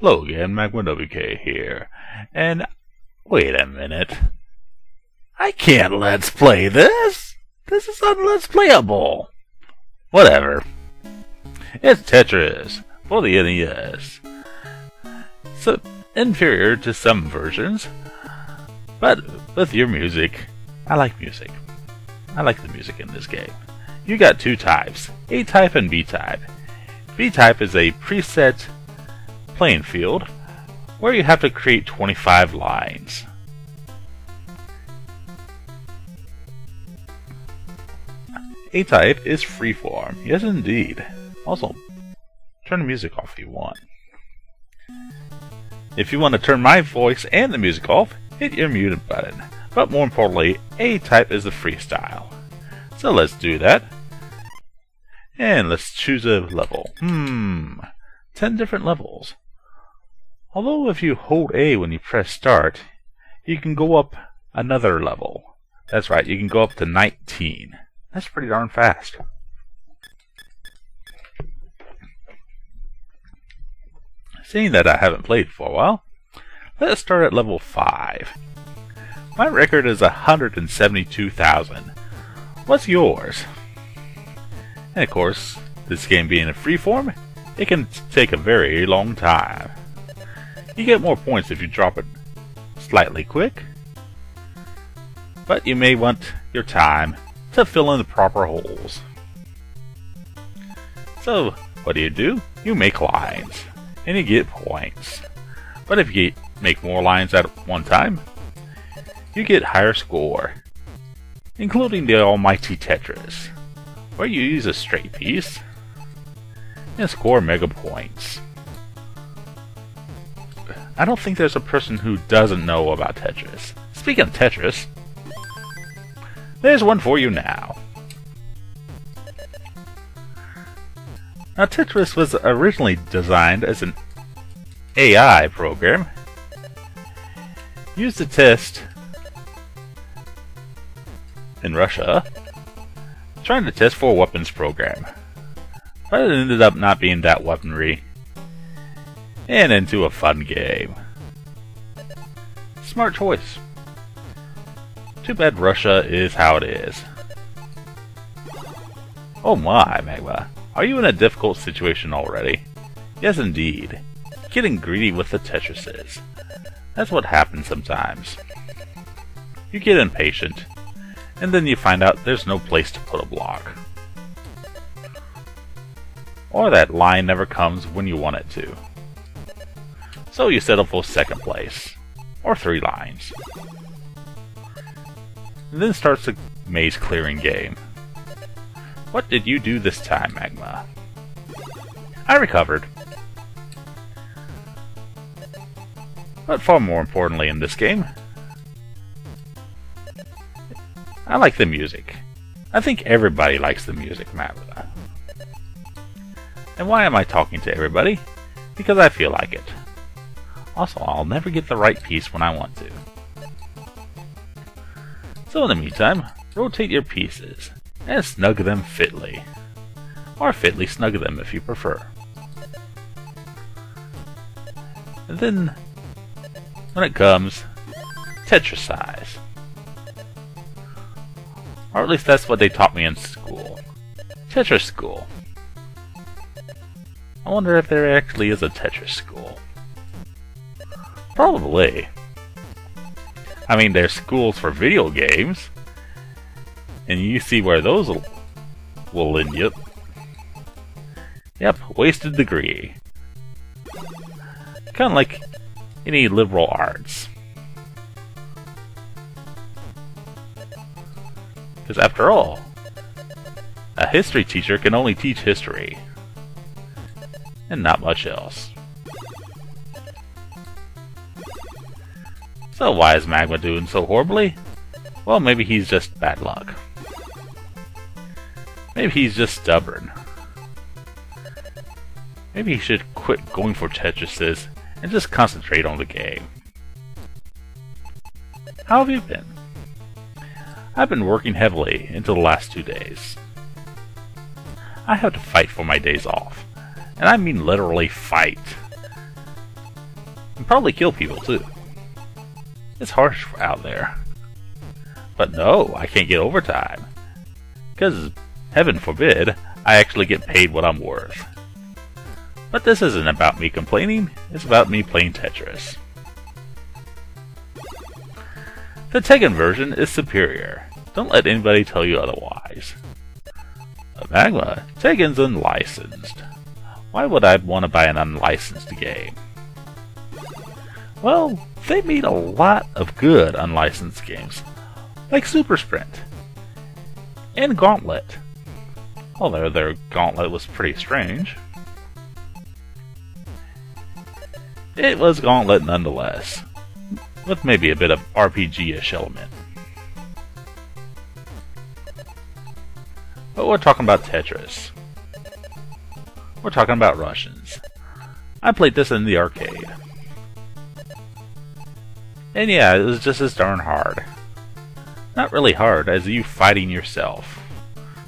Hello again, magmawk here. And wait a minute. I can't let's play this! This is let's playable! Whatever. It's Tetris for the NES. So inferior to some versions, but with your music, I like music. I like the music in this game. You got two types, A-type and B-type. B-type is a preset playing field where you have to create 25 lines. A-type is freeform, yes indeed. Also, turn the music off if you want. If you want to turn my voice and the music off, hit your muted button. But more importantly, A-type is the freestyle. So let's do that. And let's choose a level. 10 different levels. Although if you hold A when you press start, you can go up another level. That's right, you can go up to 19. That's pretty darn fast. Seeing that I haven't played for a while, let's start at level 5. My record is 172,000. What's yours? And of course, this game being a freeform, it can take a very long time. You get more points if you drop it slightly quick, but you may want your time to fill in the proper holes. So, what do? You make lines, and you get points. But if you make more lines at one time, you get higher score, including the almighty Tetris, where you use a straight piece and score mega points. I don't think there's a person who doesn't know about Tetris. Speaking of Tetris, there's one for you now. Now, Tetris was originally designed as an AI program used to test in Russia, trying to test for a weapons program. But it ended up not being that weaponry and into a fun game. Smart choice. Too bad Russia is how it is. Oh my, Magma. Are you in a difficult situation already? Yes indeed. Getting greedy with the Tetrises. That's what happens sometimes. You get impatient, and then you find out there's no place to put a block. Or that line never comes when you want it to. So you settle for second place, or 3 lines. And then starts the maze clearing game. What did you do this time, Magma? I recovered. But far more importantly in this game, I like the music. I think everybody likes the music, Magma. And why am I talking to everybody? Because I feel like it. Also, I'll never get the right piece when I want to. So in the meantime, rotate your pieces and snug them fitly. Or fitly snug them if you prefer. And then, when it comes, Tetrisize. Or at least that's what they taught me in school. Tetris school. I wonder if there actually is a Tetris school. Probably. I mean, there's schools for video games, and you see where those will end you. Yep, wasted degree. Kind of like any liberal arts. Because after all, a history teacher can only teach history, and not much else. So why is Magma doing so horribly? Well, maybe he's just bad luck. Maybe he's just stubborn. Maybe he should quit going for Tetrises and just concentrate on the game. How have you been? I've been working heavily until the last 2 days. I have to fight for my days off. And I mean literally fight. And probably kill people too. It's harsh out there. But no, I can't get overtime. Because, heaven forbid, I actually get paid what I'm worth. But this isn't about me complaining, it's about me playing Tetris. The Tekken version is superior. Don't let anybody tell you otherwise. Magma, Tekken's unlicensed. Why would I want to buy an unlicensed game? Well, they made a lot of good unlicensed games, like Super Sprint and Gauntlet. Although their Gauntlet was pretty strange. It was Gauntlet nonetheless, with maybe a bit of RPG-ish element. But we're talking about Tetris. We're talking about Russians. I played this in the arcade. And yeah, it was just as darn hard. Not really hard as you fighting yourself.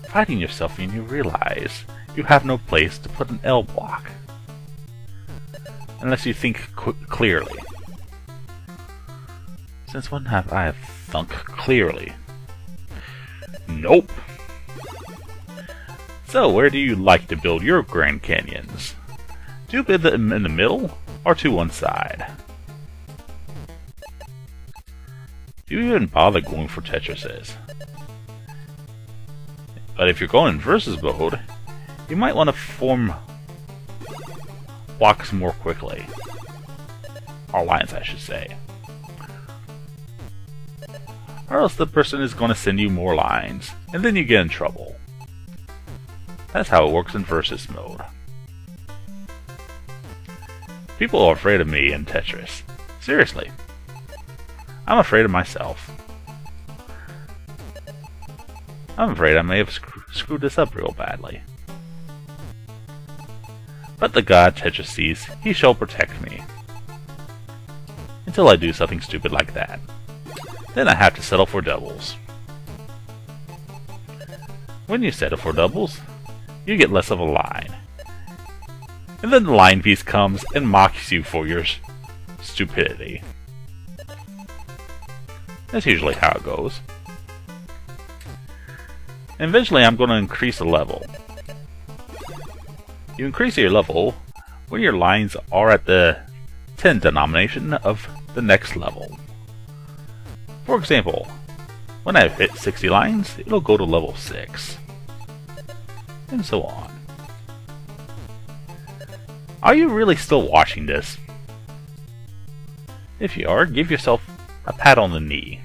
Fighting yourself when you realize you have no place to put an L block. Unless you think clearly. Since when have I thunk clearly? Nope. So, where do you like to build your Grand Canyons? Do you build them in the middle, or to one side? Do you even bother going for Tetrises? But if you're going in versus mode, you might want to form blocks more quickly. Or lines, I should say. Or else the person is going to send you more lines, and then you get in trouble. That's how it works in versus mode. People are afraid of me in Tetris. Seriously. I'm afraid of myself. I'm afraid I may have screwed this up real badly. But the god Tetris sees, he shall protect me. Until I do something stupid like that. Then I have to settle for doubles. When you settle for doubles, you get less of a line. And then the line piece comes and mocks you for your stupidity. That's usually how it goes. And eventually I'm going to increase the level. You increase your level when your lines are at the 10 denomination of the next level. For example, when I've hit 60 lines, it'll go to level 6. And so on. Are you really still watching this? If you are, give yourself a pat on the knee.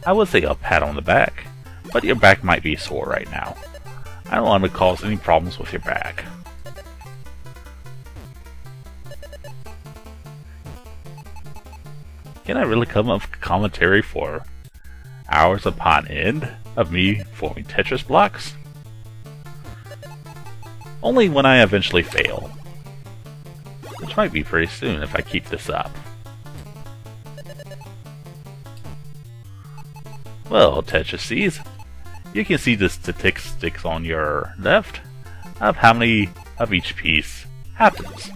I would say a pat on the back, but your back might be sore right now. I don't want to cause any problems with your back. Can I really come up with commentary for hours upon end of me forming Tetris blocks? Only when I eventually fail. Which might be pretty soon if I keep this up. Well, Tetris sees, you can see the statistics on your left of how many of each piece happens.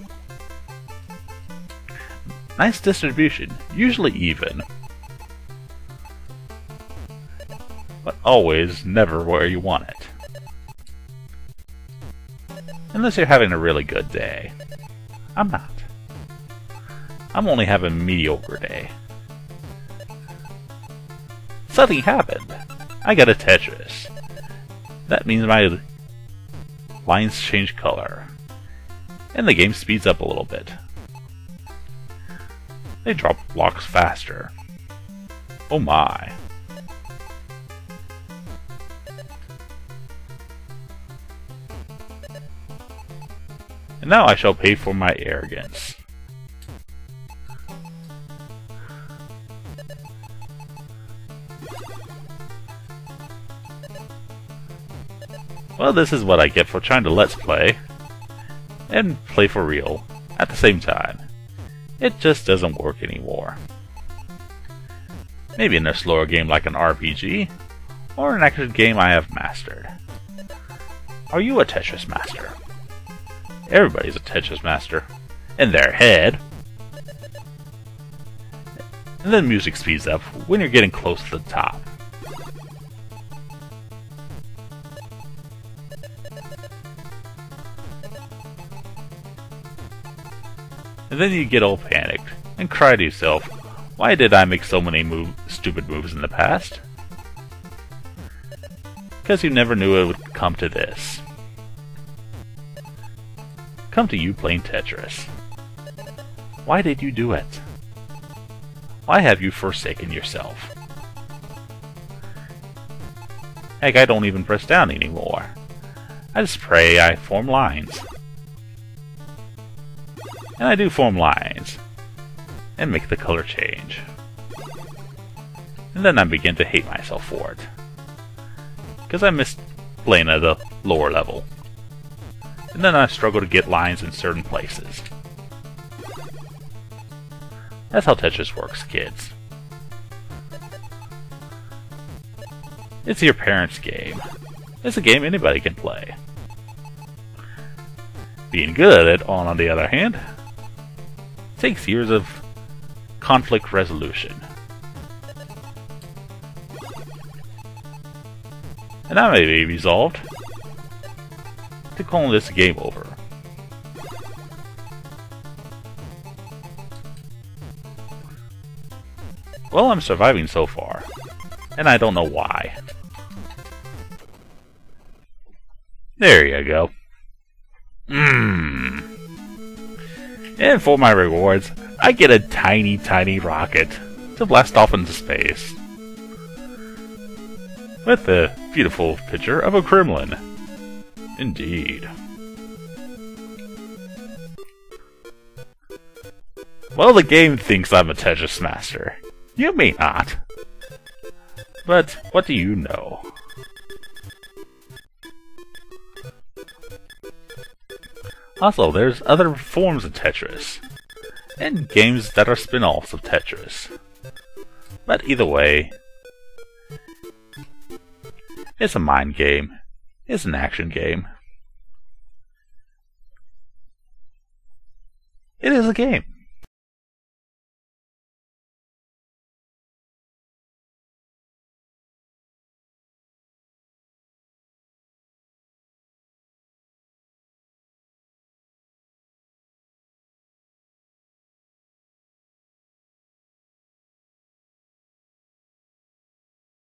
Nice distribution, usually even. But always never where you want it. Unless you're having a really good day. I'm not. I'm only having a mediocre day. Something happened. I got a Tetris. That means my lines change color. And the game speeds up a little bit. They drop blocks faster. Oh my. And now I shall pay for my arrogance. Well, this is what I get for trying to let's play and play for real at the same time. It just doesn't work anymore. Maybe in a slower game like an RPG, or an action game I have mastered. Are you a Tetris master? Everybody's a Tetris master. In their head. and then music speeds up when you're getting close to the top. And then you get all panicked and cry to yourself, why did I make so many stupid moves in the past? Because you never knew it would come to this. Come to you playing Tetris. Why did you do it? Why have you forsaken yourself? Heck, I don't even press down anymore. I just pray I form lines. And I do form lines. And make the color change. And then I begin to hate myself for it. Because I missed playing at a lower level. And then I struggle to get lines in certain places. That's how Tetris works, kids. It's your parents' game. It's a game anybody can play. Being good at it, on the other hand, takes years of conflict resolution. And I may be resolved to call this game over. Well, I'm surviving so far, and I don't know why. There you go. And for my rewards, I get a tiny, tiny rocket to blast off into space. With a beautiful picture of a Kremlin. Indeed. Well, the game thinks I'm a Tetris master. You may not. But what do you know? Also, there's other forms of Tetris, and games that are spin-offs of Tetris. But either way, it's a mind game. It's an action game. It is a game.